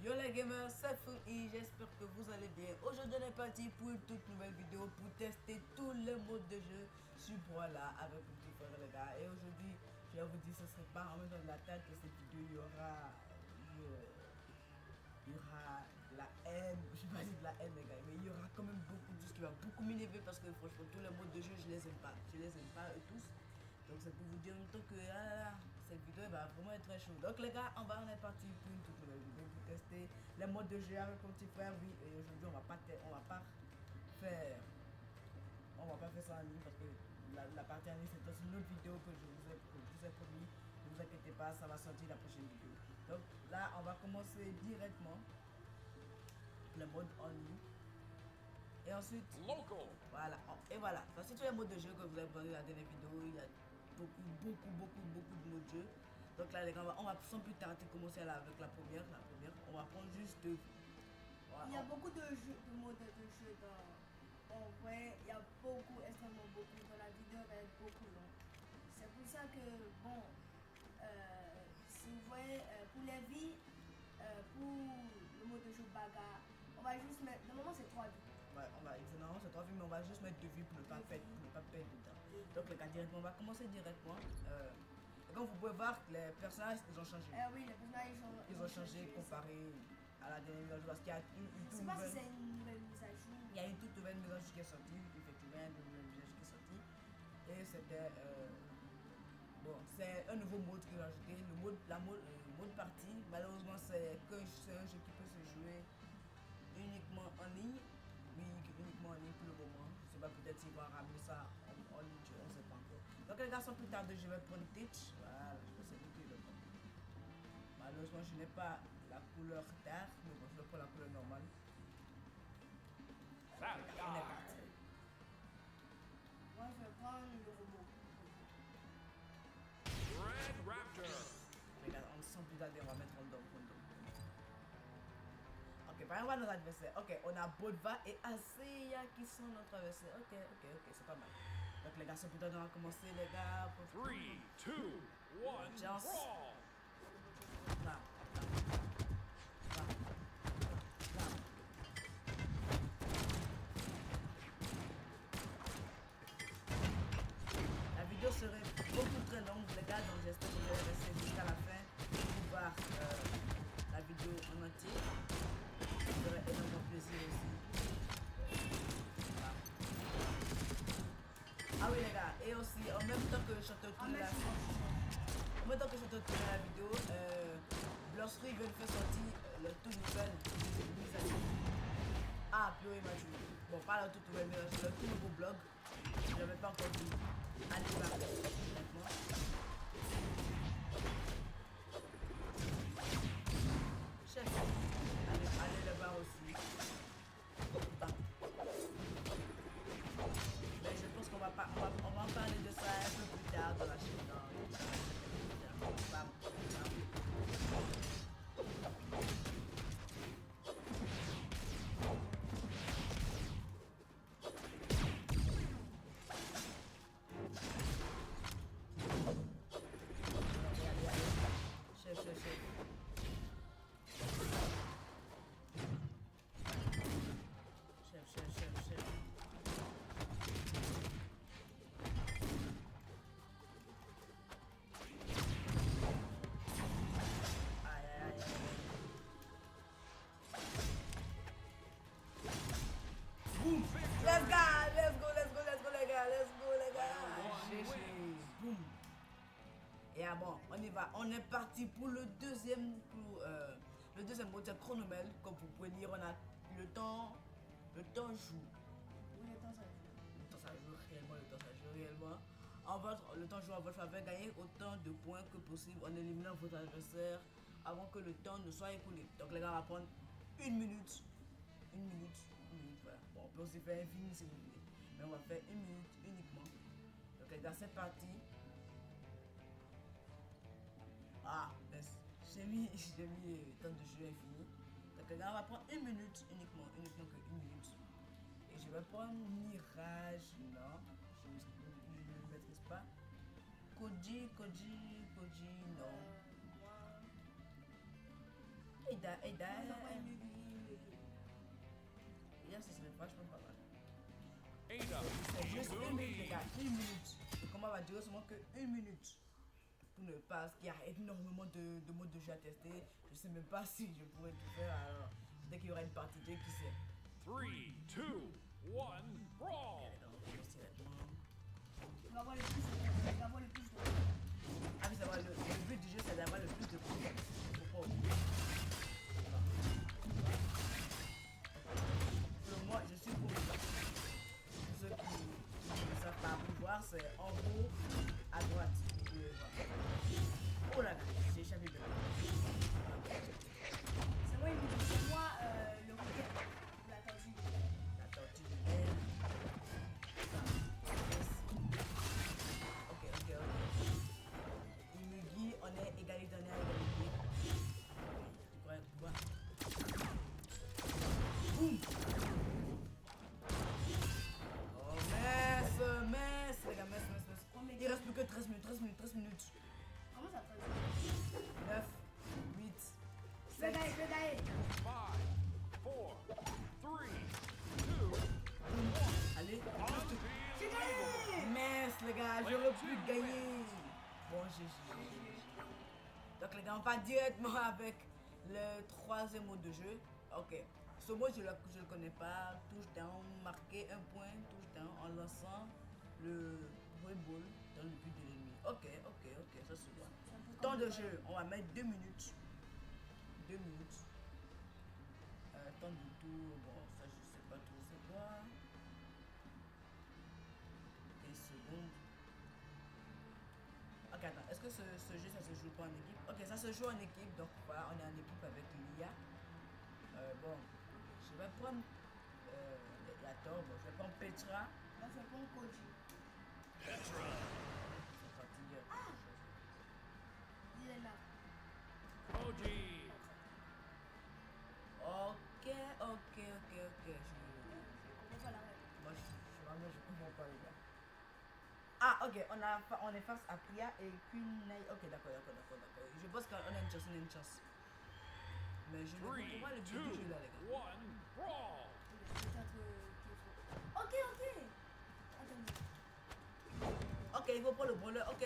Yo les gamers, c'est Fouki, j'espère que vous allez bien. Aujourd'hui on est parti pour une toute nouvelle vidéo pour tester tous les modes de jeu sur Brawlhalla avec mon petit frère les gars. Et aujourd'hui, je vais vous dire, ce serait pas en même temps de la tête que cette vidéo, il y aura de la haine, je vais pas dire de la haine les gars, mais il y aura quand même beaucoup de choses qui va beaucoup m'énerver parce que franchement tous les modes de jeu je les aime pas, eux tous. Donc c'est pour vous dire en même temps que cette vidéo va vraiment être très chaude. Donc les gars, on est parti pour une toute nouvelle vidéo pour tester les modes de jeu avec mon petit frère. Oui, et aujourd'hui on va pas faire ça en ligne parce que la partie en ligne c'est une autre vidéo que je vous ai promis. Ne vous inquiétez pas, ça va sortir la prochaine vidéo. Donc là, on va commencer directement le mode en ligne. Et ensuite, voilà. Et voilà. C'est tous les modes de jeu que vous avez vu dans la dernière vidéo. Il y a beaucoup de modes de jeu. Donc là, les gars, on va sans plus tarder commencer là avec la première. On va prendre juste deux. Voilà. Il y a beaucoup de modes de jeu en vrai. Il y a extrêmement beaucoup. Dans la vidéo va être beaucoup long. C'est pour ça que, bon, si vous voyez, pour les vies, pour le mode de jeu bagarre, on va juste mettre, normalement c'est 3 vies. Ouais, non, c'est 3 vies, mais on va juste mettre 2 vies pour ne pas perdre de temps. Donc les gars, directement, on va commencer directement. Comme vous pouvez voir, les personnages, ils ont changé. Oui, les personnages, ils ont changé comparé à la dernière mise à jour. Parce qu'il y a une toute nouvelle... c'est une nouvelle mise à jour. Il y a une toute nouvelle mise à jour qui est sortie, effectivement, une nouvelle mise à jour qui est sortie. Et c'était... bon, c'est un nouveau mode qu'ils ont ajouté, le mode partie. Malheureusement, c'est un jeu qui peut se jouer uniquement en ligne. Oui, uniquement en ligne pour le moment. Je sais pas, peut-être s'ils vont ramener ça en ligne, on ne sait pas encore. Donc les gars, sans plus tarder, je vais prendre Teach. Voilà, je pense que c'est lui qui le prend. Malheureusement, je n'ai pas la couleur terre, mais bon, je vais prendre la couleur normale. On est parti. Moi, je vais prendre le robot. Red Raptor. Regarde, on sent plus tarder, on va mettre Random. Ok, par exemple, nos adversaires. Ok, on a Bodva et Aseya qui sont notre adversaire. Ok, c'est pas mal. Donc les gars, sans plus tarder, on va commencer, les gars. 3, 2, 1, brawl. Là. La vidéo serait beaucoup très longue les gars, donc j'espère que vous allez rester jusqu'à la fin pour voir la vidéo en entier. Ça ferait énormément plaisir aussi. Ah oui les gars, et aussi en même temps que je suis en train de tourner la vidéo, Blossery vient de faire sortir le tout nouvel mise à jour. Ah, puis il m'a dit. Bon, pas le tout nouvel, mais le tout nouveau blog. Je n'avais pas encore dit. Allez voir maintenant. Chef, allez le voir aussi. Mais je pense qu'on va en parler de ça un peu plus tard dans la chaîne. Chef. Aïe. Boum! Let's go les gars! Boum! Et bon, on y va. On est parti pour le deuxième mode, c'est chronomètre. Comme vous pouvez lire, on a le temps joue. Oui, le temps ça joue. Le temps ça joue réellement. Le temps joue à votre faveur, gagner autant de points que possible en éliminant votre adversaire avant que le temps ne soit écoulé. Donc les gars, on va prendre une minute, voilà. Bon, on peut aussi faire infini si vous voulez, mais on va faire une minute uniquement. Donc les gars, c'est parti. Ah, j'ai mis temps de jeu infini. Donc les gars, on va prendre une minute uniquement que une minute. Et je vais prendre Mirage, non, je ne maîtrise pas. Koji, non. Aida. Moi, je vois une musique. Hier, ça serait vachement pas mal. Ada. C'est juste 1 minute, les gars. 1 minute. Le combat va durer seulement que 1 minute. Pour ne pas. Parce qu'il y a énormément de modes de jeu à tester. Je sais même pas si je pourrais tout faire. Alors, dès qu'il y aura une partie 2, qui sait. 3, 2, 1, brawl. On va voir le plus de. On va voir le plus de. Ah oui, ça va, le but du jeu, c'est d'avoir le plus de points. Faut pas oublier. Pour moi, je suis pour ça. Pour ceux qui ne savent pas pouvoir, c'est en haut, à droite. Vous pouvez voir. Oh là là, j'ai échappé de là. C'est moi, c'est moi le requin. La tortue. La tortue de l'aile. Ok. Il me guide, on est égalité, on est à égalité. Tu crois pouvoir. Boum. Oh, mince, les gars, mince. Il reste plus que 13 minutes. Comment ça fait? 9, 8, Je vais 7. gagner. 5, 4, 3, 2, Allez, J'ai gagné! mince, les gars, j'aurais pu gagner. Bon, GG. Donc, les gars, on part directement avec le troisième mode de jeu. Ok. Ce mode, je le connais pas. Touchdown, marquer un point, touchdown en lançant le ball dans le but de l'ennemi. Ok, ça se voit. Temps de jeu, on va mettre 2 minutes. 2 minutes. Temps de tour, bon, ça je sais pas trop c'est quoi. 15 secondes. Ok, attends, est-ce que ce jeu ça se joue pas en équipe? Ok, ça se joue en équipe, donc voilà, on est en équipe avec l'IA. Bon, je vais prendre la Thor, bon, je vais prendre Petra. Moi, je prends Koji. Je suis fatigué. Il est là. Koji. Ok. On va la règle. Moi, je comprends pas, les gars. Ah, ok, on est face à Priya et Queen Nai. Ok, d'accord. Je pense qu'on a une chance. Mais je ne comprends 3, pas le 2, but du jeu là, les gars. 1, brawl. Peut-être qu'il faut. Ok. Attendez. Ok, il faut prendre le brawler. Ok.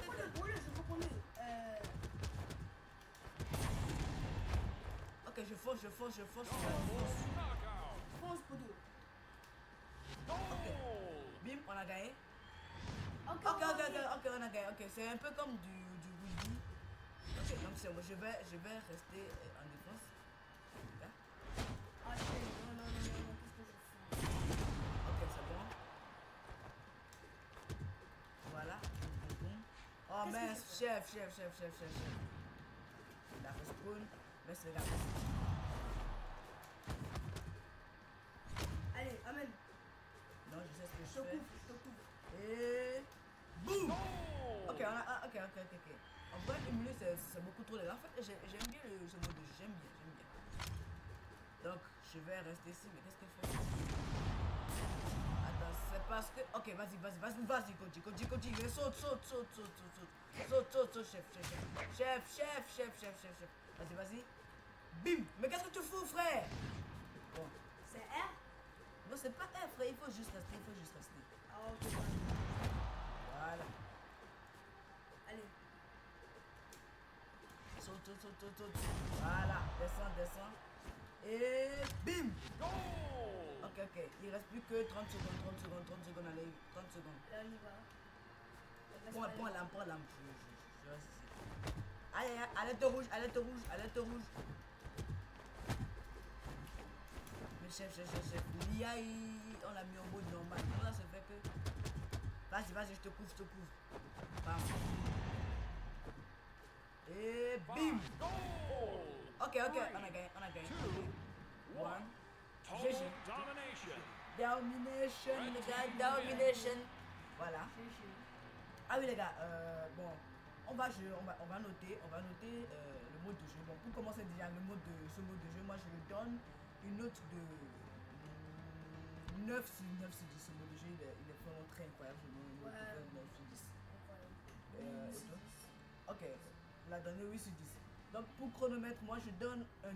Pourquoi le bowler, je comprends mieux. Ok, je force. Knockout. Fonce pour deux. Goal. Bim, on a gagné. Ok, Ok, on a gagné. Ok, c'est un peu comme du rugby. Ok, donc c'est bon, je vais rester en défense. Là. Ah, non, qu'est-ce que je fais? Ok, c'est bon. Voilà. Boum. Oh Qu'est-ce que mince, je chef. Il a respawn. Mais c'est la Allez, amène. Non, je sais ce que Je je te fais. couvre. Et boum. Goal. Ok, En vrai, une minute, c'est beaucoup trop. En fait, j'aime bien ce mode de jeu. J'aime bien. Donc, je vais rester ici. Mais qu'est-ce que je fais? Attends, c'est parce que... Ok, vas-y, Koji. Saute, chef. Vas-y. Bim. Mais qu'est-ce que tu fous, frère? Bon. C'est R? Non, c'est pas un frère. Il faut juste rester. Ah, ok. Voilà. Allez. Saute. Voilà. Descends. Et bim. Goal. Ok. Il reste plus que 30 secondes. Allez, 30 secondes. Là, on y va. Prends l'âme. Je reste ici. Aïe, alerte rouge. Mais chef. L'IA, on l'a mis en mode normal. Comment ça se fait que... Vas-y, je te couvre. Bam. Et bim. Goal. Ok, on a gagné. 2, 1. One. Total GG. domination. Les gars, domination. Voilà. J'ai. Ah oui les gars, bon, on va noter le mode de jeu. Bon, pour commencer déjà ce mode de jeu, moi je lui donne une note de 9 sur 10. Ce mode de jeu, il est vraiment très incroyable. Je lui donne une note de 9 sur 10. Et toi? Ok, la donner 8 sur 10. Donc pour chronomètre, moi je donne un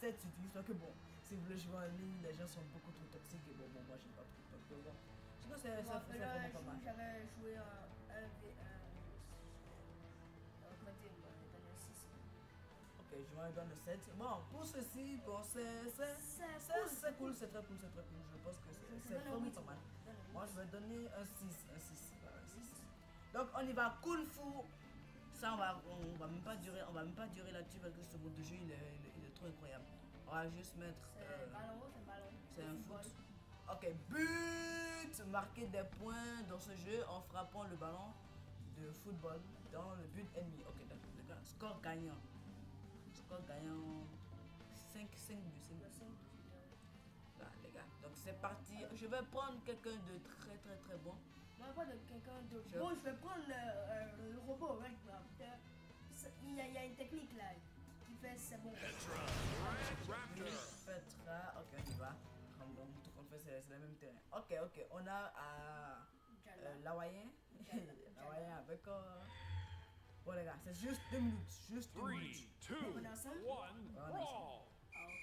7 sur 10. Donc bon, si vous voulez jouer en ligne, les gens sont beaucoup trop toxiques et bon, moi j'aime pas trop. Donc bon, sinon c'est Moi, vraiment pas mal. j'avais joué un V1. Comment dire, moi, j'ai donné un 6. Ok, je vais donner 7. Bon, pour ceci, bon, c'est cool, c'est très cool, c'est très cool. Je pense que c'est vraiment pas mal. Moi, je vais donner un 6, un 6. Voilà, un 6. Donc, on y va, Kung Fu. Ça, on va même pas durer là-dessus parce que ce mode de jeu, il est trop incroyable. On va juste mettre. C'est ballon. C'est un foot. Ok, but! Marquer des points dans ce jeu en frappant le ballon de football dans le but ennemi. Ok, d'accord, les gars. Score gagnant. 5 buts. Là, les gars. Donc, c'est parti. Je vais prendre quelqu'un de très bon. Moi, pas de quelqu'un de. Bon, je vais prendre le robot, right? Il y a une technique là qui fait c'est bon. Petra. Petra, ok, on y va. Tout qu'on fait, c'est le même terrain. Ok, on a l'Hawaïen. L'Hawaïen avec. Bon, les gars, c'est juste 2 minutes. Juste 2 minutes. 3, 2, 1, brawl. Ah, ok.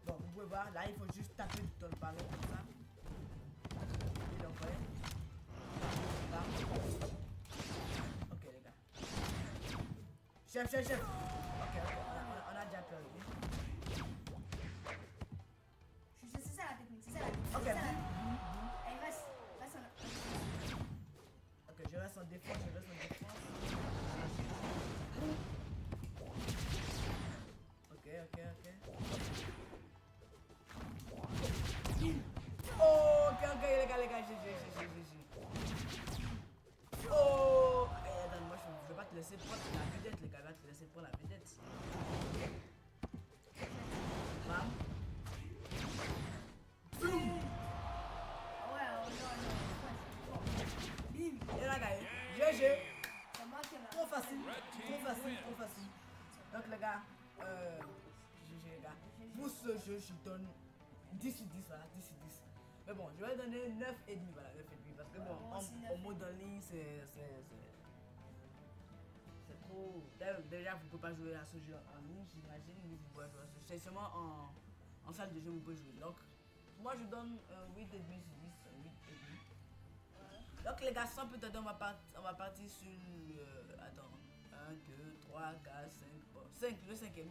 Bon, vous pouvez voir, là, il faut juste taper dans le ballon comme ça. Et donc, ouais. Là. Ok, les gars. Chef. Ok, on a déjà perdu. C'est ça la technique, Ok, Hey, reste en. ok, je reste en défense. Ok. Oh, ok, les gars, GG. Oh, attends, moi je vais pas te laisser prendre la vedette, les gars, je vais te laisser prendre la vedette. Bam. Boum. Ouais, Bim. Et là, gars, GG. C'est moi qui ai Trop facile. Donc les gars, GG les gars. Pour ce jeu, je donne 10 sur 10, voilà, 10 sur 10. Mais bon, je vais donner 9,5, voilà, 9,5. Parce que bon, en mode en ligne, c'est trop. Déjà, vous ne pouvez pas jouer à ce jeu en ligne, j'imagine, mais vous pouvez jouer à ce jeu. C'est seulement en salle de jeu, vous pouvez jouer. Donc, moi je donne 8,5 sur 10, 8,5. Donc les gars, sans plus tarder, on va partir sur attends, 1, 2, 3, 4, 5, bon, 5, le cinquième.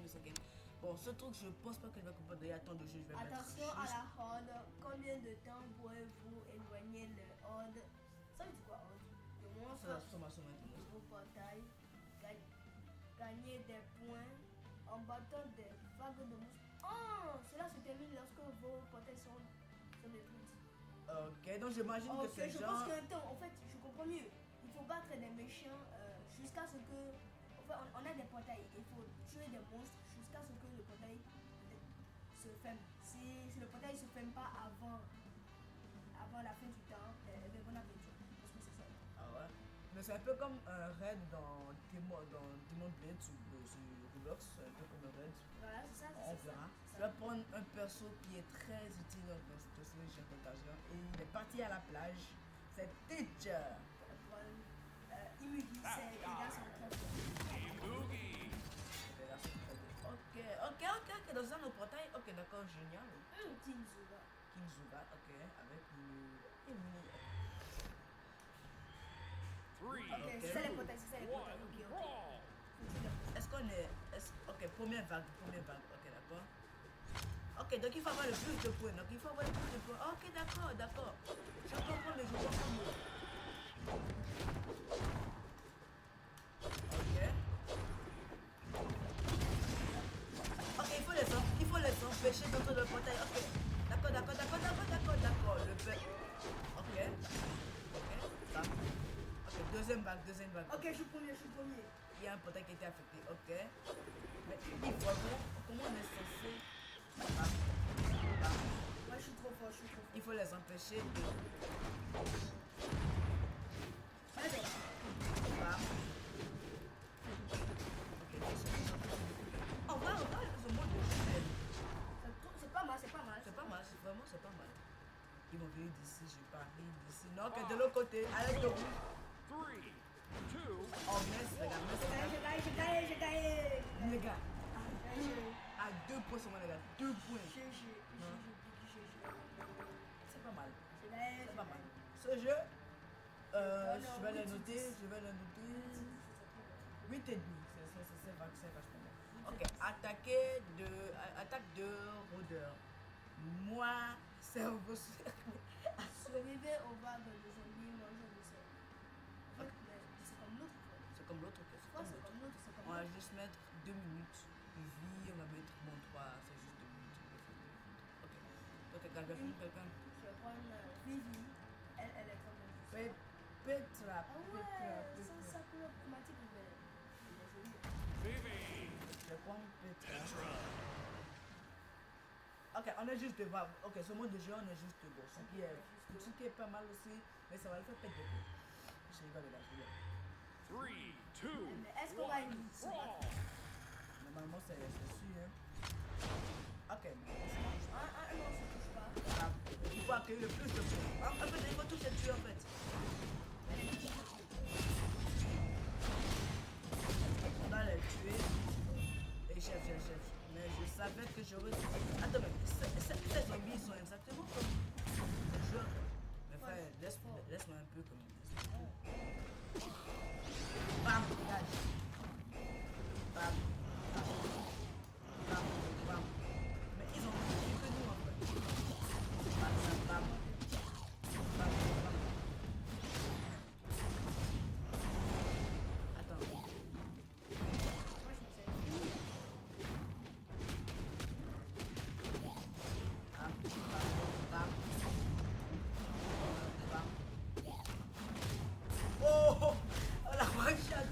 Bon, ce truc, je pense pas que je vais comprendre, il y a tant de jeux, je vais Attention mettre à juste... la horde. Combien de temps pouvez-vous éloigner le horde? Ça veut dire quoi, horde? Le monstre au portail. Gagner des points en battant des vagues de monstres. Oh, cela se termine lorsque vos portails sont détruits. Ok, donc j'imagine que c'est je genre... pense qu'un temps, en fait, je comprends mieux. Il faut battre des méchants jusqu'à ce que... Enfin, on a des portails. Il faut tuer des monstres jusqu'à ce que le portail se ferme. Si le portail se ferme pas avant la fin du temps, bon appétit. Parce que c'est ça. Ah ouais. Mais c'est un peu comme un raid dans Demon Blade sur Roblox, c'est un peu comme un raid. Voilà, c'est ça. On verra. Je vais prendre un perso qui est très utile dans ce jeu d'occasion et il est parti à la plage. C'est Teacher. Imugi, c'est les gars sont très forts. Ok, dans un autre portail. Ok, d'accord, génial. Kinzuga. Ok, avec le... Ok, c'est ça les portails, Ok. Est-ce qu'on est... Ok, première vague. Ok, d'accord. Ok, donc il faut avoir le plus de points. Ok, d'accord. Je comprends le jeu. Ok, il faut les empêcher d'entrer dans le portail. Ok, d'accord. Le fait. Ok. Ok, deuxième vague. Ok, je suis premier. Il y a un portail qui a été affecté. Ok. Mais il faut comment on est censé... Moi, je suis trop fort. Il faut les empêcher de... Bam. Ok, on va ce mode de jeu. C'est pas mal. C'est pas mal. Ils vont venir d'ici, je parie d'ici. Non, ok, de l'autre côté, avec le rouge. 3, Oh, merci, les gars, merci. J'ai gagné. Les gars, J'ai à 2 points seulement, les gars. 2 points. C'est pas mal. C'est pas mal. Ce jeu, je vais le noter. 8 et demi. C'est vachement bien. Ok, attaque de rôdeur. Moi, cerveau. Survivez au vagues de zombies, manger des cerveaux. En fait, c'est comme l'autre. C'est comme l'autre, ok. C'est Ouais, comme c'est l'autre. comme l'autre. C'est comme On va l'autre. juste mettre 2 minutes. Vie, on va mettre bon 3, c'est juste 2 minutes. Ok. Donc, quelqu'un va quelqu'un. Je vais prendre Vivi. Elle est comme une Petra. Ah ouais, ça peut être chromatique, mais il est joli. Je vais prendre Petra. Ok, on est juste devant. Ok, ce mode de jeu, on est juste bon. Ce qui est pas mal aussi, mais ça va le faire peut-être de peu. Je rigole, les gars, je rigole. 3, 2, Mais est-ce qu'on va y Normalement, c'est sûr, hein. Ok, non, ça touche pas. ah, il faut accueillir le plus de points. En fait, il faut tous les tuer, en fait. On va les tuer. Et chef. Mais je savais que j'aurais... Attends, mais ces zombies sont exactement comme les joueurs. Mais frère, laisse-moi un peu comme... Bam, dégage. Bam. Mais ils ont plus que nous en fait. Bam. Attends. Oh, la one shot.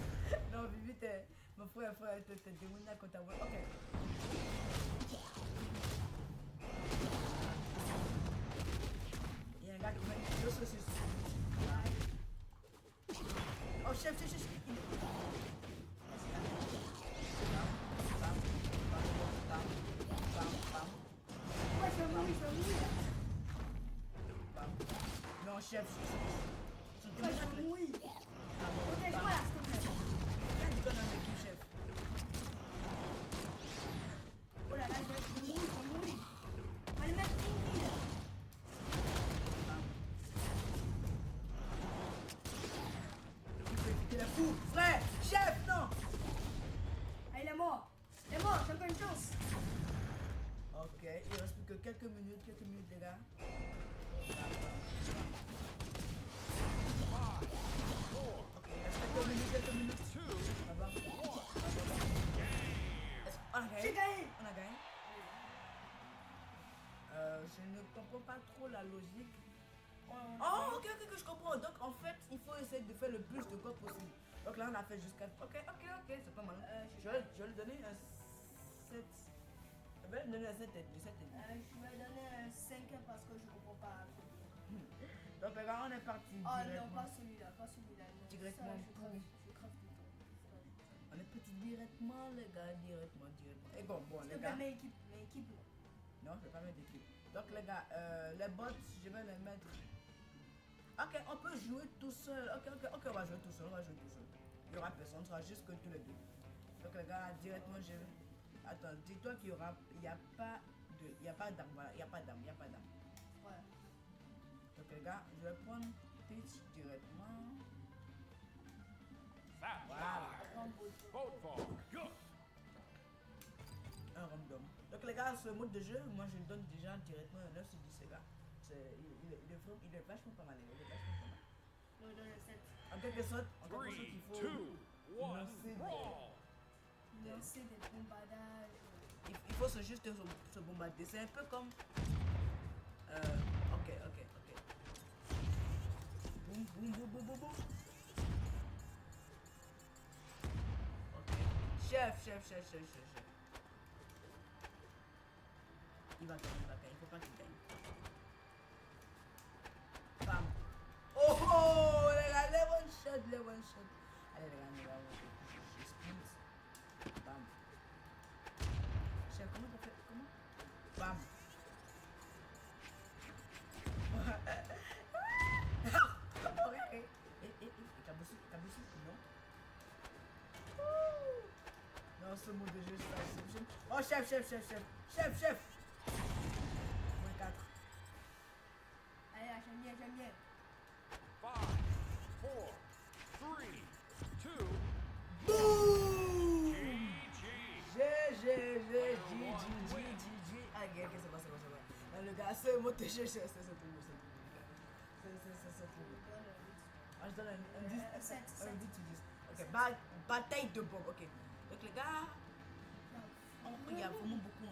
Non, Vivi, mon frère, t'es démoniaque quand t'as... Ok. Il y a un gars qui met 2 saucisses. Oh, chef. Ouais, je vais mourir. Non, chef. Ouais, je vais mourir. Protège-moi là, s'il te plaît. Quand tu donnes un équipe, chef. Oh là là, je vais mourir. On va les mettre une ville. Il est fou. Frère, chef, non. Ah, il est mort, j'ai encore une chance. Ok, il reste plus que quelques minutes, les gars. Ok, il reste quelques minutes. Ça va. J'ai gagné. On a gagné. Je ne comprends pas trop la logique. Oh, ok, je comprends. Donc, en fait, il faut essayer de faire le plus de quoi possible. Donc là, on a fait jusqu'à... Ok, c'est pas mal. Je vais lui donner un 7. Je vais lui donner un 7 et demi. Je vais donner un 5 parce que je comprends pas. Donc, les gars, on est parti Oh non, directement. pas celui-là. Non. Directement Ça, pour... je crève tout le temps. On est parti directement, les gars, directement. Et bon, les gars... Mes équipes. Non, je vais pas mettre d'équipe. Donc, les gars, les bots, je vais les mettre... Ok, on peut jouer tout seul. Ok, on va jouer tout seul. Il y aura personne, ce sera juste que tous les deux. Donc, les gars, directement, je vais... Attends, dis-toi qu'il y aura... Il n'y a pas d'arme, voilà. Il n'y a pas d'arme. Ouais. Donc, les gars, je vais prendre Peach directement. Voilà. Un random. Donc, les gars, ce mode de jeu, moi, je lui donne déjà directement un 9 sur 10, les gars. Il est vachement pas mal, les gars. Je vais donner 7. En quelque sorte, il faut Lancer des bombardage. il faut juste se bombarder. C'est un peu comme... Ok. Boum. Ok. Chef. Il va gagner. Il faut pas qu'il gagne. Bam. Oh, les gars, les one shot. Allez, les gars, je sprint. Bam. Chef, comment t'as fait? Bam. Ok. Et Kabussi, non? ce mode de jeu. Oh, chef. Moins 4. Allez, là, j'aime bien. 5, 4, 3, 2, Boum! GG. Ah, ok, c'est bon. Le gars, ce mode de jeu, c'est trop beau. C'est trop beau. Ah, je donne un 10. Un 10 sur 10. Ok, bataille de bombes. Ok. Donc, les gars, il y a vraiment beaucoup.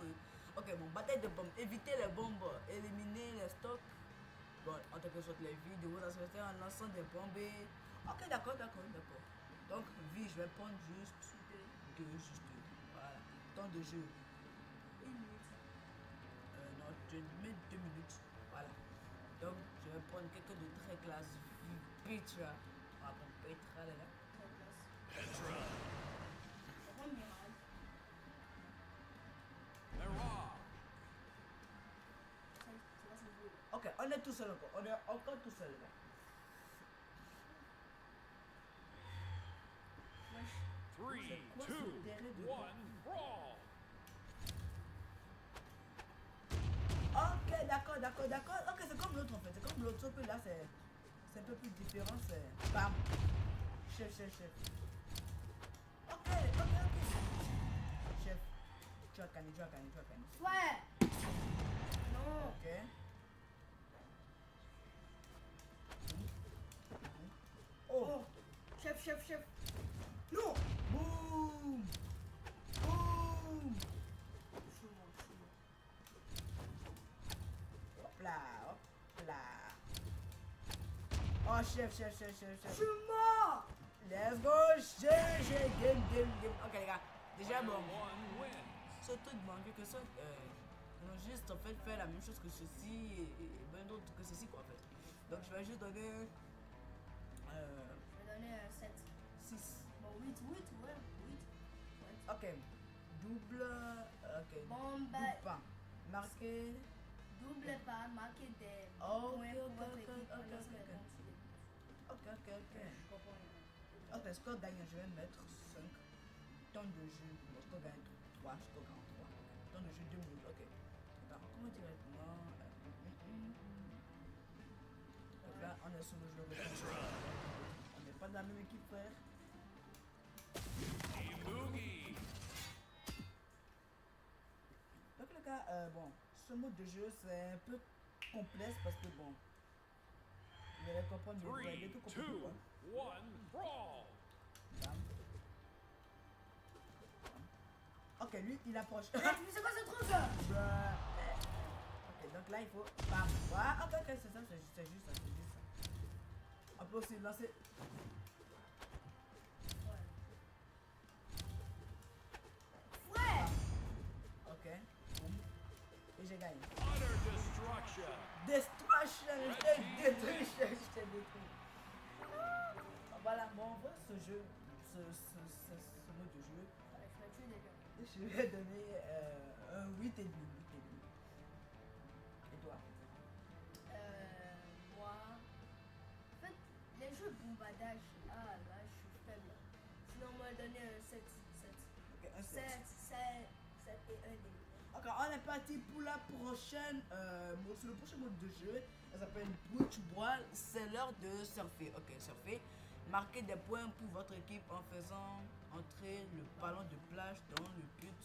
Ok, bon, bataille de bombes. Éviter les bombes, éliminer les stocks. Bon, en quelque sorte, les vies de vos adversaires en lançant des bombes. Ok, d'accord. Donc, vie, je vais prendre juste 2. Voilà. Temps de jeu. 1 minute. Non, je mets 2 minutes. Voilà. Donc, je vais prendre quelqu'un de très classe. Petra. On va prendre Petra, là. Petra. C'est pas Mirage. Mera. C'est pas son jeu. Ok, on est tout seul encore. On est encore tout seul, là. Wesh. 3, C'est quoi 2, ce terrain de 1, brawl. Ok, d'accord. Ok, c'est comme l'autre en fait. C'est comme l'autre, sauf que là c'est un peu plus différent. C'est bam. Chef. Ok. Chef, tu as gagné. Ouais. Non. Ok. Oh. Chef. Non. Boum. Je suis mort. Hop là. Oh, chef. Je suis mort. Let's go. GG. Game. Ok, les gars. Déjà, bon. One wins. Ce truc, bon, en quelque sorte, on a juste en fait faire la même chose que ceci et bien d'autres que ceci, quoi, en fait. Donc, je vais juste donner Je vais donner 7. 6. Bon, 8, ouais. 8. Ok. Double. Ok. Bon, Double bah, pas. Marqué. double pas, marquer des Oh, points ok, pour votre ok, équipe. ok, Alors, c'est ok. bon, c'est- Ok. Je comprends rien. Ok, score gagnant, je vais mettre 5. Temps de jeu. Bon, score gagnant 3. Score gagnant 3. Ok. Temps de jeu 2 minutes. Ok. Attends, comment directement. Donc là, on est sur le jeu. On n'est pas dans la même équipe, frère. Boogie. Donc les gars, bon, ce mode de jeu c'est un peu complexe parce que bon, vous allez comprendre, mais vous 3, allez tout 2, comprendre. 1, brawl. Bam. Ok, lui il approche. Mais c'est quoi ce truc? Bruh. Ok, donc là il faut. Bam. Voilà. Ok, c'est ça, c'est juste ça. On peut aussi lancer. Ouais. Ok. Boum. Et j'ai gagné. Utter destruction. Destruction. Je t'ai détruit. Voilà, bon, on voit ce jeu, ce mode de jeu. Ouais, je vais tuer des gens. Je vais donner un 8,5. Et toi? Moi, en fait, les jeux bombardage, ah là, je suis faible. Sinon, on m'a donné un 7. Ok, un 7 et 1 demi. Ok, on est parti pour la prochaine sur le prochain mode de jeu. Ça s'appelle Beach Ball. C'est l'heure de surfer. Ok, surfer. Marquez des points pour votre équipe en faisant entrer le ballon de plage dans le but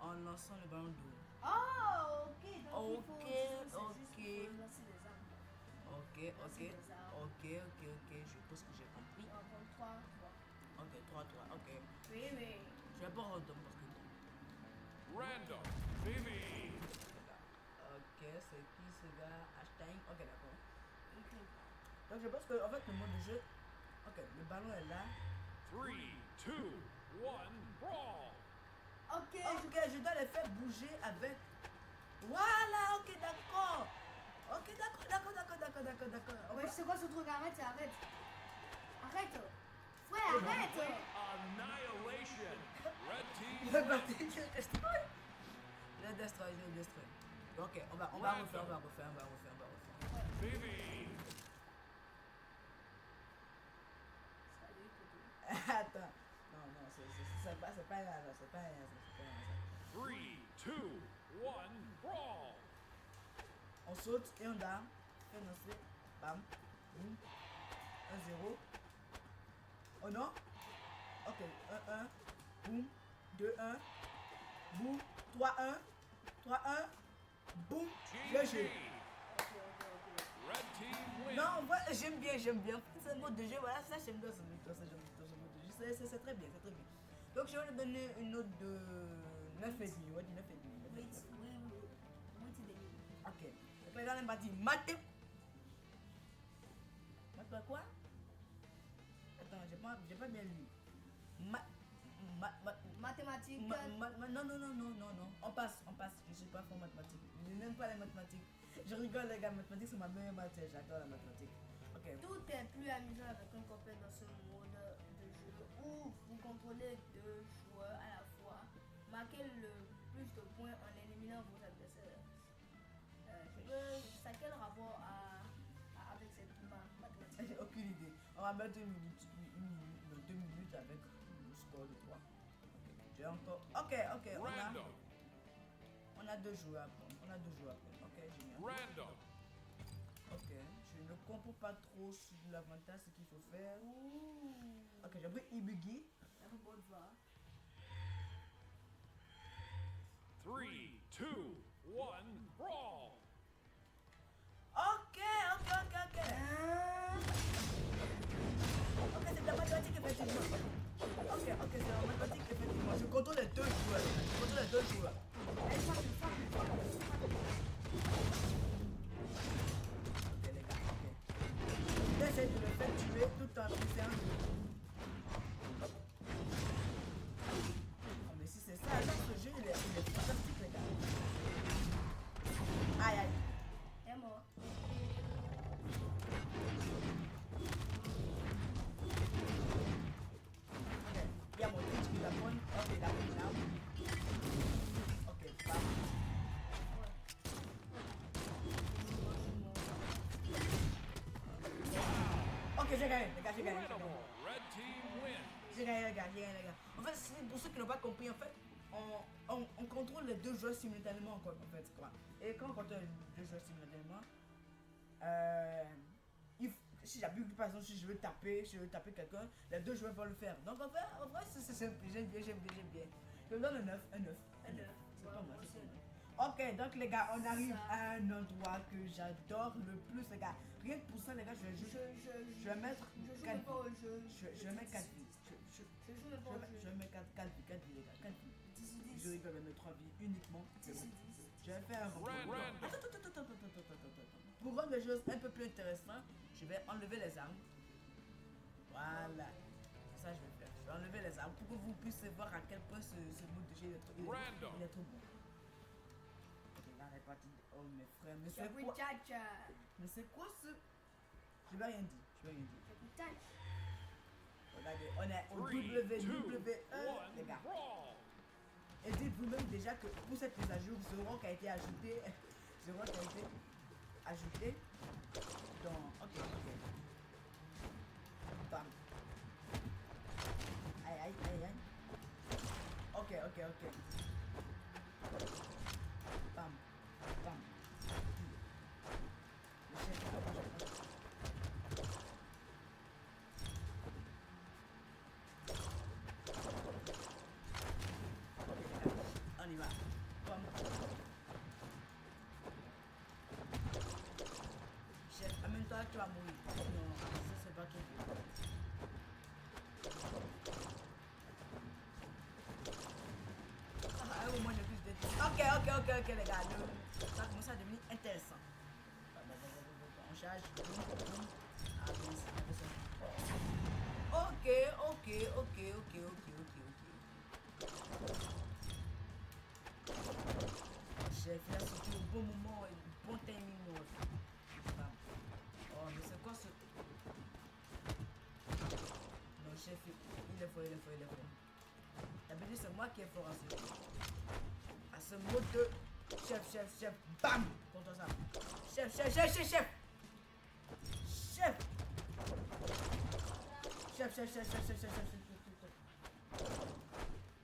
en lançant le ballon d'eau. Oh, ok. Donc Ok, il faut, ok. juste pour lancer des armes. Ok, Lancer des armes. ok. Je pense que j'ai compris. On va prendre 3. Ok, 3, ok. Oui. Je vais pas random parce que bon. Random. Phoebe. Ok, c'est qui ce gars? Hashtag. Ok, d'accord. Ok. Donc je pense que en fait le mode de jeu. Ok, le ballon est là. 3, 2, 1, brawl. Ok. Ok, je dois les faire bouger avec. Voilà, ok, d'accord. Ok, d'accord. Ouais, c'est quoi ce truc? Arrête. Frère, arrête. Annihilation. Red team. Le bâtiment, je le destroy. Je le destroy. Ok, on va refaire. Phoebe. Attends. Non, c'est pas un hasard, c'est pas un hasard, c'est pas un hasard. 3, 2, 1, brawl. On saute et on dame. Fait lancer. Bam. Boum. 1-0. Oh non. Ok. 1-1. Boum. 2-1. Boum. 3-1. 3-1. Boum. Le jeu. GG. Red team wins. Non, moi j'aime bien, j'aime bien. C'est un mode de jeu, voilà, ça j'aime bien ce mode de jeu. C'est très bien, c'est très bien. Donc je vais lui donner une note de 9,5. Ouais, du 9,5. Oui, c'est des Ok. Donc les gars, on va dire maths. Maths quoi? Attends, j'ai pas bien lu. mathématiques. Non. On passe. Je suis pas fort en mathématiques. Je n'aime pas les mathématiques. Je rigole les gars, mathématiques c'est ma meilleure matière. J'adore la mathématique. Ok. Tout est plus amusant avec un copain dans ce mode de jeu où vous contrôlez deux joueurs à la fois. Marquez le plus de points en éliminant vos adversaires. Ça a quel rapport avec cette mathématique? J'ai aucune idée. On va mettre 2 minutes avec le score de 3. J'ai encore. Ok. Random. On a 2 joueurs à prendre. Ok, génial. Random. Ok, je ne comprends pas trop sur l'avantage, ce qu'il faut faire. Ouh. Ok, j'ai pris Ibugi. Ça fait bonne voix. 3, 2, 1, brawl. Ok. Ok, c'est de la mathématique effectivement. Ok, c'est de la mathématique effectivement. Je contrôle les 2 joueurs. Ok les gars, ok. J'essaie de le faire tuer tout en essayant de... Oh mais si c'est ça, alors ce jeu il est fantastique les gars. Aïe. Elle est morte. Il y a mon Twitch qui va prendre. Ok, il a pris une arme. Ok, bam. Ok, j'ai gagné, les gars, j'ai gagné. Incredible. Red team wins. J'ai gagné, les gars. En fait, c'est pour ceux qui n'ont pas compris, en fait, on contrôle les 2 joueurs simultanément, quoi, en fait, quoi. Et quand on contrôle les 2 joueurs simultanément, si j'appuie, par exemple, si je veux taper quelqu'un, les 2 joueurs vont le faire. Donc, en vrai, c'est simple, j'aime bien. Je donne un 9. C'est pas mal. Ok, donc les gars, on arrive à un endroit que j'adore le plus, les gars. Rien que pour ça, les gars, je vais mettre 4 vies. Je vais mettre 4 vies. Je vais mettre 4 vies, les gars. 4 vies. Je rigole, mettre 3 vies uniquement. C'est bon. Je vais faire un Random. Attends. Pour rendre les choses un peu plus intéressantes, je vais enlever les armes. Voilà. C'est ça que je vais faire. Je vais enlever les armes pour que vous puissiez voir à quel point ce mode de jeu il est trop bon. Ok, là, on est parti. Oh mes frères, mais c'est quoi? Mais c'est quoi ce... Je vais rien dire. Regardez, on est au 3, 2, WWE, 1, les gars. brawl. Et dites vous-même déjà que pour cette mise à jour, The Rock a été ajouté. Dans... Ok. Bam. Aïe. Ok. Bam. Le chef, on y va. Bam. Chef, amène-toi, tu vas mourir. Non, ça c'est pas tout. À un moment, j'ai plus de... Ok, les gars. Ça commence à devenir intéressant. On charge. Ah, ok. Chef, il a sorti au bon moment, bon timing. Oh, mais c'est quoi ce... Non, chef, il est fort. D'habitude, c'est moi qui est fort à ce mode de... Chef, bam! Contre ça. Chef!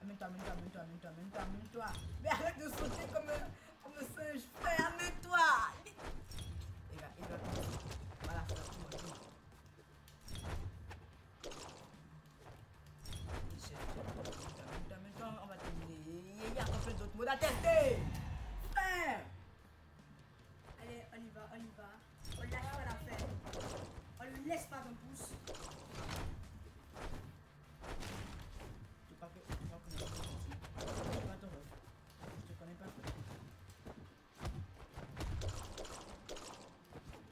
Amène-toi, amène-toi, amène-toi, amène-toi, amène-toi, amène-toi. Mais arrête de sauter comme un singe. Frère, amène-toi. Les gars, il doit tomber. Voilà, c'est tout mon tour. Amène-toi, on va terminer. Il y a encore plein d'autres mots à tester. Frère. Allez, on y va, on y va. On lâche pas l'affaire. On ne laisse pas ton pouce. Tu pas que tu pas connais pas. Je sais pas ton ref. Je te connais pas.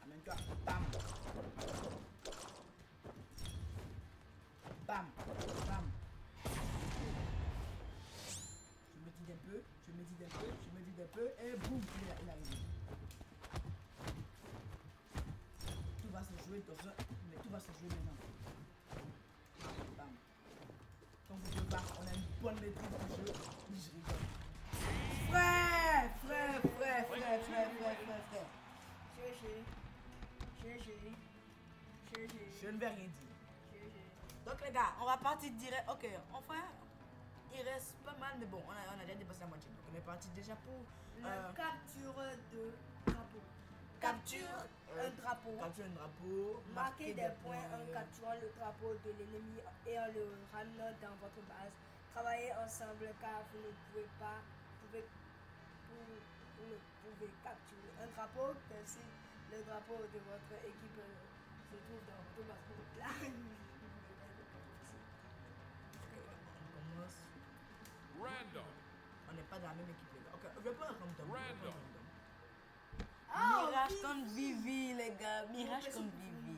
Amène-toi. Bam. Bam. Bam. Je médite un peu. Je médite un peu. Je médite un peu. Et boum, il arrive. Tout va se jouer dans un. Mais tout va se jouer maintenant. Bam. Comme vous pouvez voir, on a une bonne maîtrise du jeu. Oui, je rigole. Frère. GG. Je ne vais rien dire. Donc les gars, on va partir direct. Ok, enfin, il reste pas mal, mais bon, on a déjà dépassé la moitié. Donc on est parti déjà pour Le capture de drapeau. Capture un drapeau. Capture un drapeau. Marquez des points en capturant le drapeau de l'ennemi et en le ramenant dans votre base. Travaillez ensemble car vous ne pouvez pas vous ne pouvez capturer un drapeau que si le drapeau de votre équipe se trouve dans votre base. Là, commence. Random. On n'est pas dans la même équipe, les gars. Ok, je vais pas random. Random. Mirage contre Vivi, les gars. Mirage contre Vivi.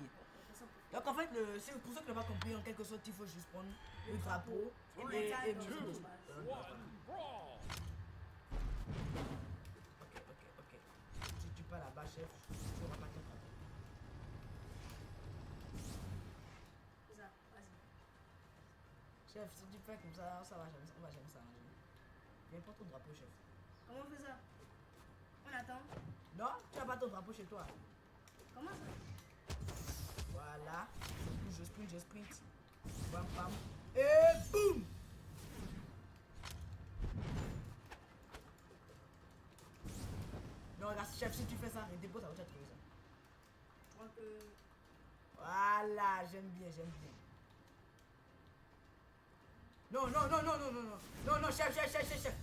Donc en fait, c'est pour ça que je n'ai pas compris. En quelque sorte, il faut juste prendre le drapeau et Three, miser two, dessus. One, brawl. Ok. Si tu pas là-bas, chef, tu auras pas ton drapeau. c'est ça, vas-y. Chef, si tu fais comme ça, on va jamais s'arranger. Viens prendre ton drapeau, chef. Comment on fait ça? On attend. Non, tu n'as pas ton drapeau chez toi. Comment ça? Voilà. Je sprint. Bam, bam. Et boum. Non, regarde, chef, si tu fais ça, dépose ça, où tu as trouvé ça. Je crois que... Voilà, j'aime bien. Non, chef.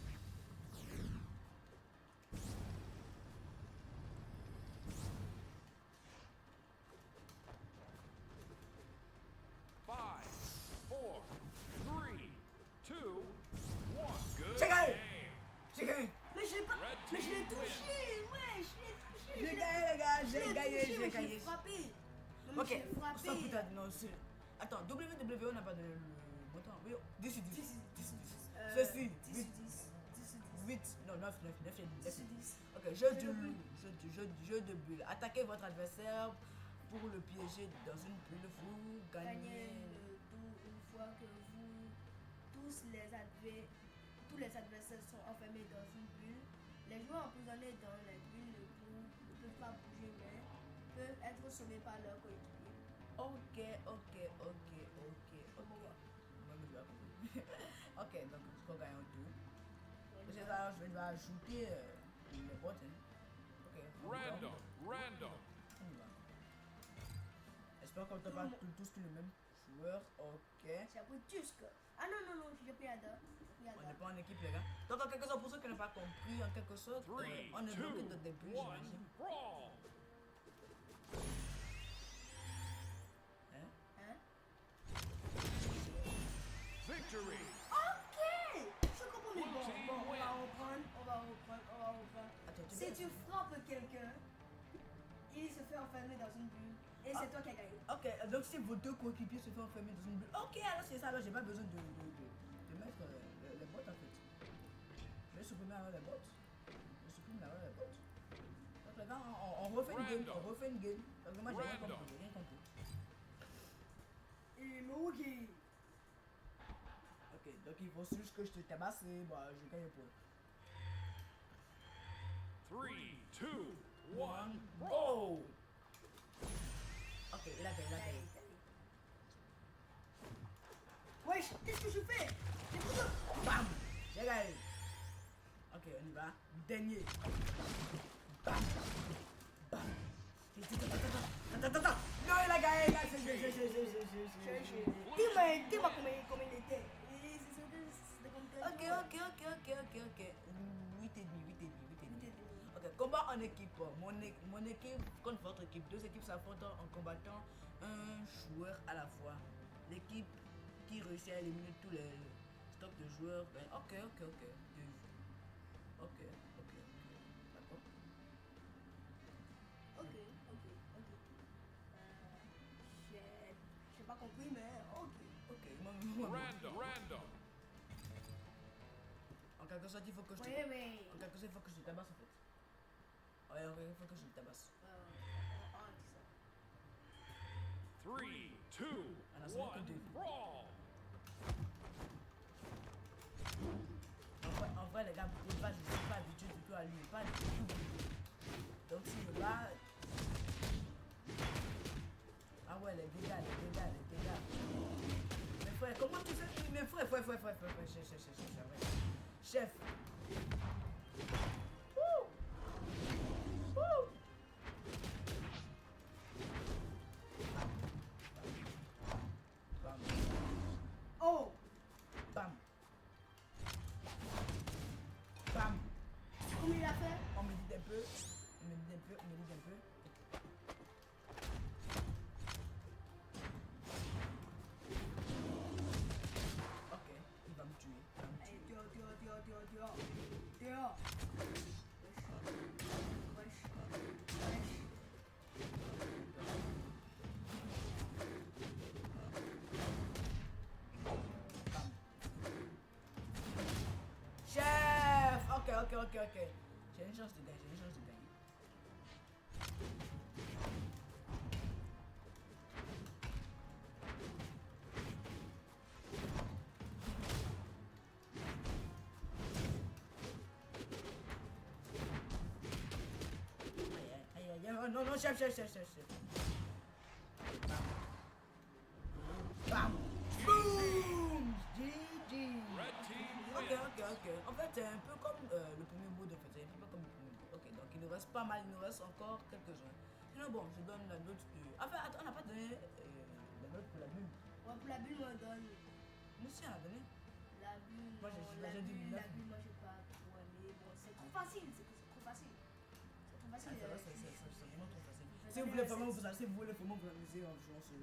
Five, four, three, two, one. Good Check out. game. J'ai gagné. Mais je l'ai pas... Red Mais je l'ai team wins. touché. Ouais, je l'ai touché. J'ai gagné, les gars, j'ai gagné. Je l'ai frappé. Non, mais Ok, je l'ai frappé. sans putain, non, c'est... Attends, WWE n'a pas donné le montant. Oui, 10 sur 10. 10 sur 10. Ceci, 10 sur 10. 10 sur 10. 8, non, 9 sur 10 10. sur 10. Ok, jeu de bulle. Attaquez votre adversaire pour le piéger dans une bulle. Vous Gagnez gagnez. le tour une fois que tous les adversaires sont enfermés dans une bulle. Les joueurs emprisonnés dans les bulles ne peuvent pas bouger mais peuvent être sauvés par leur coéquipier. Ok. Ok, donc il faut gagner un tour. Parce que là, je vais ajouter les bots. Ok, on y va. Random. On y va. J'espère qu'on t'a pas tous le même joueur. Ok. J'ai appris Tusk. Ah non, j'ai pris Ada. On n'est pas en équipe, les gars. Donc, en quelque sorte, pour ceux qui n'ont pas compris, en quelque sorte, Three, on est bloqué two, de début, one, j'imagine. brawl. Hein? Victory. Ok, je comprends. Mais bon, on va reprendre. Attends, tu Si peux- tu frappes quelqu'un, il se fait enfermer dans une bulle et c'est toi qui as gagné. Ok, donc si vos deux coéquipiers se font enfermer dans une bulle. Ok, alors c'est ça, alors j'ai pas besoin de mettre les bots en fait. Je vais supprimer alors les bots. Donc les gars, on refait une game. Parce que moi j'ai rien compris. Emoji. Ok, donc il faut juste que je te tabasse et bah je gagne le point. 3, 2, 1, brawl. Oh! Ok, il a gagné. Wesh, qu'est-ce que je fais? Là, dernier. Bam. Bam. Attends. Non, il a gagné, là, Dis-moi comment il était. C'était comme Ok. 8 et demi. Ok, combat en équipe. Mon équipe contre votre équipe. Deux équipes s'affrontent en combattant un joueur à la fois. L'équipe qui réussit à éliminer tous les stocks de joueurs. Ok. Ok. D'accord. Ok. J'ai pas compris, mais ok. Ok. Random. En quelque sorte, il faut que je te... Oui. En quelque sorte, il faut que je te tabasse en fait. Ouais, il faut que je te tabasse. On dit ça. 3, 2, Alors, c'est moi que 1, deux. brawl. En vrai, les gars, je ne suis pas habitué du tout à lui. Pas du tout. Donc, si je bats... Ah ouais, les dégâts. Mais frère, comment tu sais? Mais frère, chef. Wouh. Bam. Oh! Bam. Comment il a fait? On me dit un peu. Ok, il va me tuer. Allez, dehors. Wesh. Chef! Ok. J'ai une chance de gagner. Aïe. Non, chef. Bam! Boom! GG! Red team Ok. wins. En fait, c'est un peu comme le premier mot de fait. C'est un peu comme le premier mot. Ok, donc il nous reste pas mal. Il nous reste encore quelques-uns. Sinon, bon, je donne la note de... Enfin, attends, on n'a pas donné la note pour la bulle. Ouais, pour la bulle, on donne. Nous aussi, on a donné. La bulle, Moi, j'ai la dit bulle, neuf. moi j'ai pas trop aimé. Bon, c'est trop facile. C'est trop facile. Ah, ça va, c'est vraiment trop facile. Je Si vous vais voulez donner vraiment vous amuser en jouant sur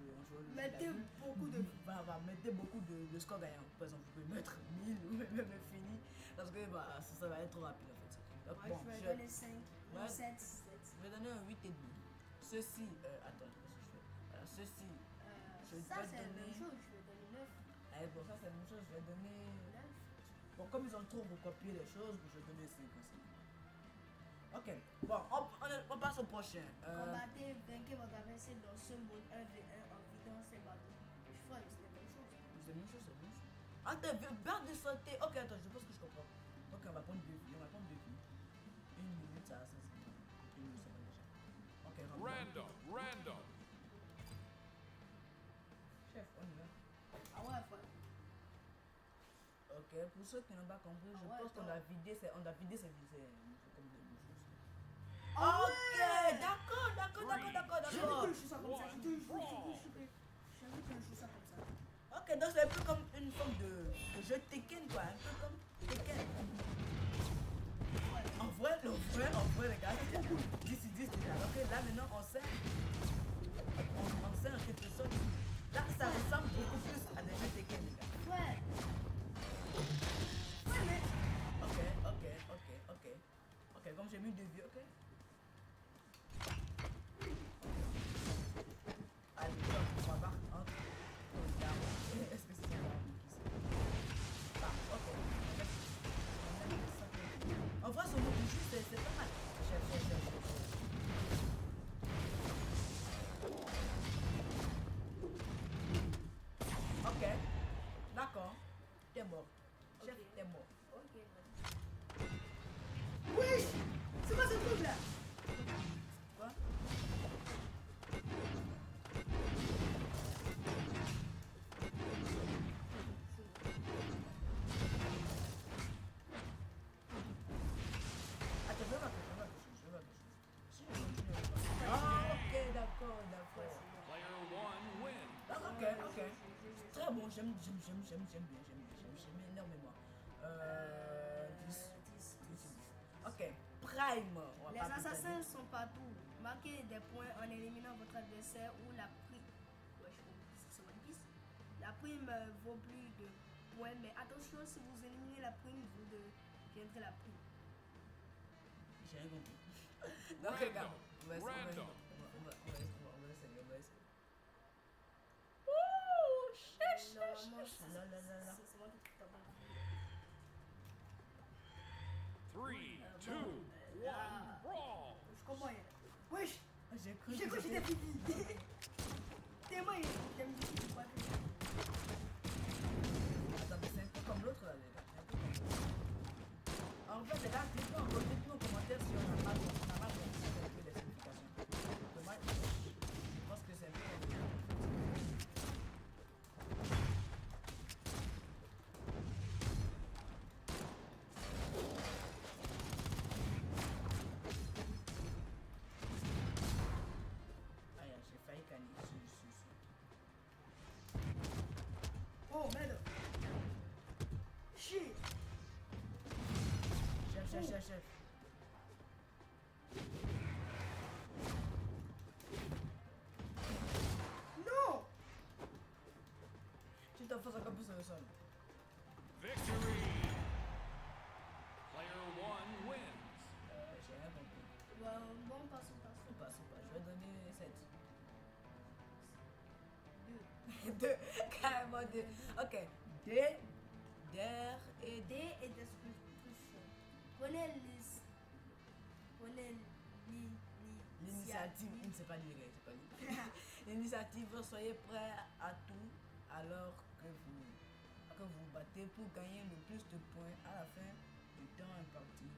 Mettez beaucoup de... mettez beaucoup de score gagnant. Par exemple, vous pouvez mettre 1000 ou même fini. Parce que ça va être trop rapide en fait. Donc, Moi, bon, je vais donner 5. Ouais. 7. Je vais donner un 8 et demi. Ceci, attends, qu'est-ce que je fais? Voilà, ceci, je Ça, vais c'est la même donner... chose. Je vais donner 9. Allez, bon, ça c'est la même chose, je vais donner... Bon, comme ils ont trop recopié les choses, je vais donner 5 aussi. Ok, bon, on passe au prochain. Combattez, vainquez votre adversaire dans ce mode 1v1 en vidant ses bâtons. Je crois que c'est la même chose. C'est la même chose. Attends, barre de santé. Ok, attends, je pense que je comprends. Ok, on va prendre 2 vies. Une minute, ça va déjà. Ok, Random. Chef, on y va. Ah ouais, frère. Ok, pour ceux qui n'ont pas compris, je ouais, pense qu'on toi. a vidé ces comme des choses. Ah Ok, ouais. d'accord. J'ai vu que je suis ça comme ça. J'ai vu que je suis ça comme ça. Ok, donc c'est un peu comme une forme de jeu Tekken, quoi. Un peu comme Tekken. En vrai, les gars, c'est 10 déjà. Ok, là maintenant, on sait en quelque sorte. Là, ça ressemble beaucoup plus à des jeux Tekken, les gars. Ouais, mais... Ok, comme j'ai mis 2 vies, ok. Allez, on va voir. Est-ce que c'est ça? Ok. En vrai, ce mot du jeu, c'est pas mal. Chef. Ok. D'accord. T'es mort. Chef, Ok. t'es mort. Ok, man. Wesh! C'est quoi ce truc là? j'aime énormément. 10. 10. Ok, Prime. On va Les pas plus assassins tarder. sont partout. Marquez des points en éliminant votre adversaire ou la prime. Ouais, c'est One Piece. La prime vaut plus de points, mais attention, si vous éliminez la prime, vous deviendrez la prime. J'ai rien compris. Donc regarde, on va essayer. Random. On va essayer. Ouh, Normalement, là, là, là, là. c'est moi qui t'en parle. 3, 2, 1, brawl. Je comprends rien. Wesh, J'ai cru j'ai cru que c'était- j'étais pipi. Tellement j'aime dire quoi que Attends, mais c'est un peu comme l'autre là, les gars. C'est un peu comme l'autre. En fait, les gars, dites-nous en commentaire si on n'a pas compris un peu les explications. Dommage, je pense que c'est un peu comme Ah, j'ai failli gagner. Oh, merde. Shit. Chef. Non. Tu t'enfonces encore plus sur le sol. Victory. Player 1 wins. J'ai rien compris. Bon, passons. On passe. Je vais donner 7. Deux. 2. Carrément 2. Ok. D, der et D D. et destruction. Prenez L'initiative, il ne sait pas lire, c'est pas lire. L'initiative, soyez prêts à tout alors que vous battez pour gagner le plus de points à la fin du temps imparti.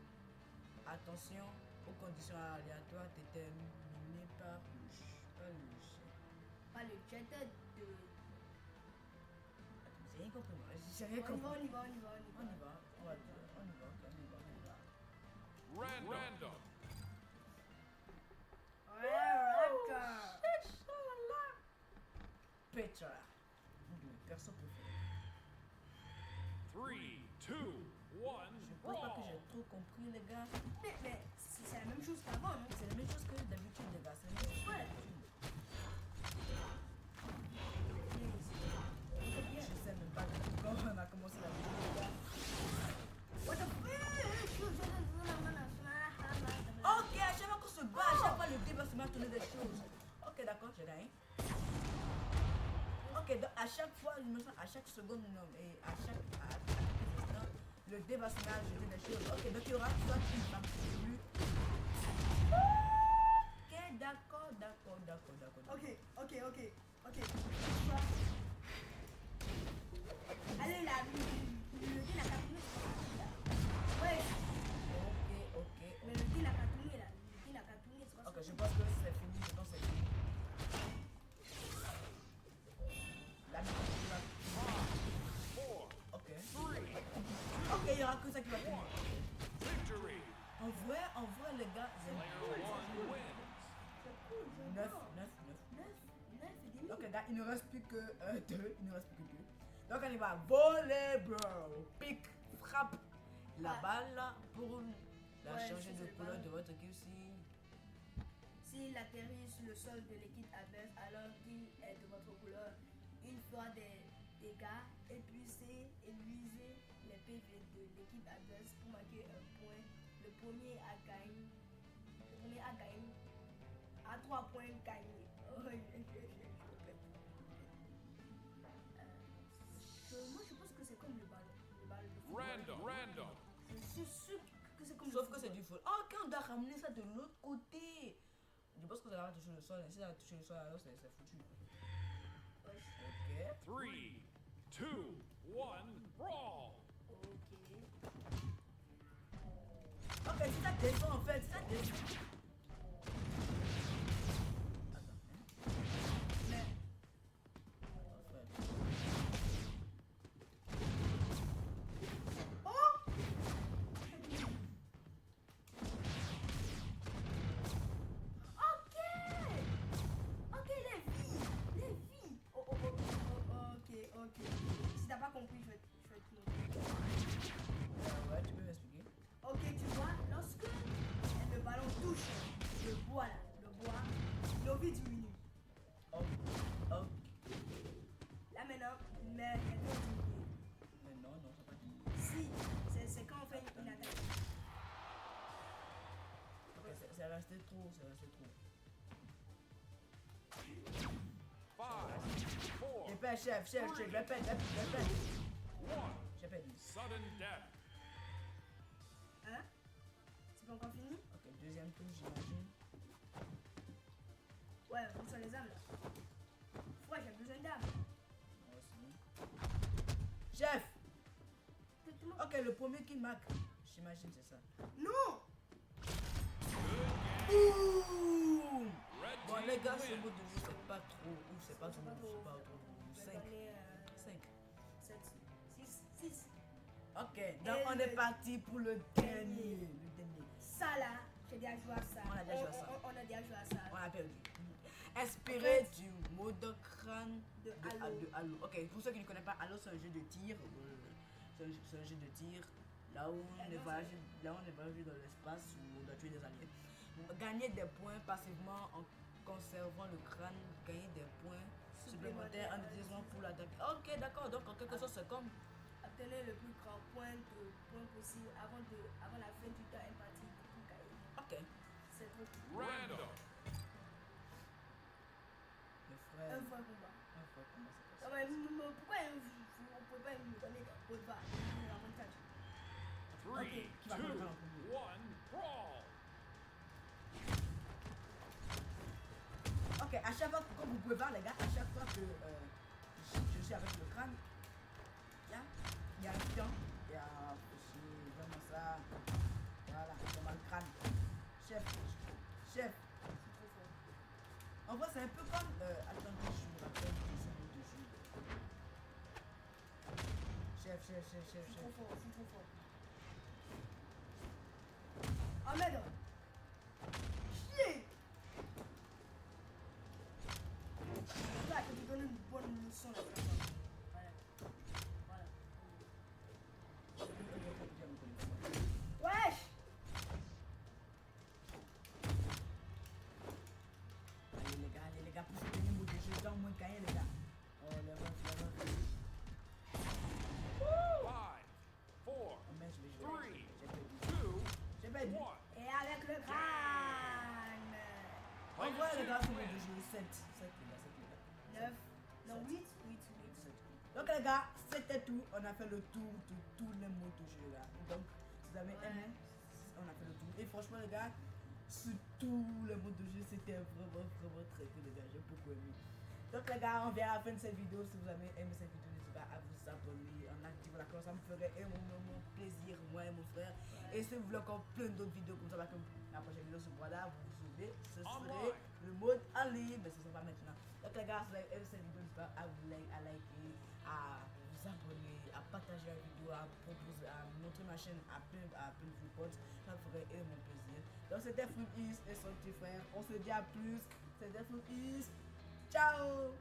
Attention aux conditions aléatoires déterminées par le chef. Pas le jet de... Attends, j'ai rien compris moi. J'ai rien On y compris. va. On y va. Random. Petra. Perso préféré. 3, 2, 1, Je pense pas que j'ai brawl. trop compris les gars. Mais c'est la même chose qu'avant, non? C'est la même chose que d'habitude les gars. C'est la même chose que Ouais. d'habitude. Je sais même pas quand on a commencé la vidéo les gars. What the Ok, à chaque fois qu'on se bat, à chaque fois le débat se met à tourner des choses. Ok, d'accord, j'ai gagné. Ok, donc à chaque fois, il me semble, à chaque seconde, non, et à chaque instant, le débat se met à jeter des choses. Ok, donc il y aura soit une femme plus. Ok, d'accord. Ok. Allez là, le deal a cartonné, c'est pas facile, là. Ouais, Ok. mais le deal a cartonné là. Le deal a cartonné, c'est pas Ok, je facile. pense que c'est fini, je pense que c'est fini. La musique va. 4, Ok. 3, Ok, il y aura que ça qui va finir. victory. En vrai, les gars, j'aime Player 1 wins. C'est cool, j'aime 9. bien. 9 et demi. Ok, gars, il ne reste plus que 2. Il ne reste plus que 2. Donc, on y va. Volley, bro. Pique, frappe la Ouais. balle pour la Ouais, changer c'est de cette couleur balle. de votre équipe si. S'il atterrit sur le sol de l'équipe adverse alors qu'il est de votre couleur, il fera des dégâts, épuisez les PV de l'équipe adverse pour marquer un point. Le premier à gagner. À 3 points gagnés. Oh, je répète. Moi je pense que c'est comme le ballon de football. Random. Je suis sûr que c'est comme Sauf le que c'est football. du foot. Oh, ok, on doit ramener ça de l'autre côté. Je pense que ça va toucher le sol. Si ça va toucher le sol, alors c'est foutu. Ouais, Ok. 3, 2, 1, brawl. ok. Ok, si ça descend en fait, si ça descend. Attends, hein. Mais Oh, frère. oh! Ok, les filles. Oh, ok. C'est resté trop, c'est resté trop. 5, 4, Répète, chef, répète. 1. J'ai perdu. Sudden death. Hein? C'est pas encore fini? Ok, deuxième tour, j'imagine. Ouais, où sont les âmes là? Ouais, j'ai besoin d'âmes. Moi aussi. Chef! Ok, le premier qui marque. J'imagine c'est ça. Non! Boum! Red Bon team les gars, ce win. mot de jeu c'est pas trop ouf, c'est pas trop ouf, c'est pas trop ouf. Je vais 5. donner 5. 7, 6. Ok, donc Et on le est parti pour le dernier. Le dernier. Ça là, j'ai déjà joué à ça. On a déjà joué à ça. On a déjà joué à ça. On a perdu. Inspiré du mode crâne De Halo. de Halo. Ok, pour ceux qui ne connaissent pas, Halo c'est un jeu de tir. C'est un jeu de tir. Là où on est voyagé dans l'espace où on doit tuer des aliens. Gagner des points passivement en conservant le crâne, gagner des points supplémentaires en utilisant pour l'attaque. Ok, d'accord, donc en quelque sorte c'est comme. Obtenez le plus grand point possible avant la fin du temps imparti pour gagner. Ok. C'est trop cool. Random. Le frère. Un vrai combat. Un frère, comment c'est Non, possible? mais pourquoi on peut pas me donner votre va l'avantage? 3, Ok, 2, qui va prendre le crâne en premier? 1, brawl. Ok, à chaque fois, comme vous pouvez voir les gars, à chaque fois que je suis avec le crâne, il y a un pion, il y a c'est vraiment ça, voilà, c'est mal le crâne. Chef, C'est trop fort. en vrai c'est un peu comme, attendez, je me rappelle de ce mot de jeu. Chef. C'est trop fort. Oh merde! Chier! Là, je vais te donner une bonne leçon là. Voilà. Wesh! Allez les gars, pour ce dernier mot de jeu, dans moins gagner les gars. Oh les refs. 5, 4, Oh merde, j'ai 3, perdu. 2, J'ai perdu. 1. Et avec le crâne! En vrai les gars, ce mot de jeu, 7 les gars. 9, non 8. Donc les gars, c'était tout. On a fait le tour de tous les mots de jeu là. Donc, si vous avez aimé, on a fait le tour. Et franchement les gars, sur tous les mots de jeu, c'était vraiment très cool les gars. J'ai beaucoup aimé. Donc les gars, on vient à la fin de cette vidéo. Si vous avez aimé cette vidéo, n'hésitez pas à vous abonner, en activant la cloche. Ça me ferait énormément plaisir, moi et mon frère. Et si vous voulez encore plein d'autres vidéos comme ça, comme la prochaine vidéo sur voilà, vous vous souvenez, ce serait le mode en ligne, mais ce sera pas maintenant. Donc les gars, si vous avez aimé cette vidéo, n'hésitez pas à vous à liker, à vous abonner, à partager la vidéo, à proposer, à montrer ma chaîne à plein de vos potes. Ça me ferait énormément plaisir. Donc c'était Fruit East et son petit frère. On se dit à plus. C'était Fruit East. Ciao.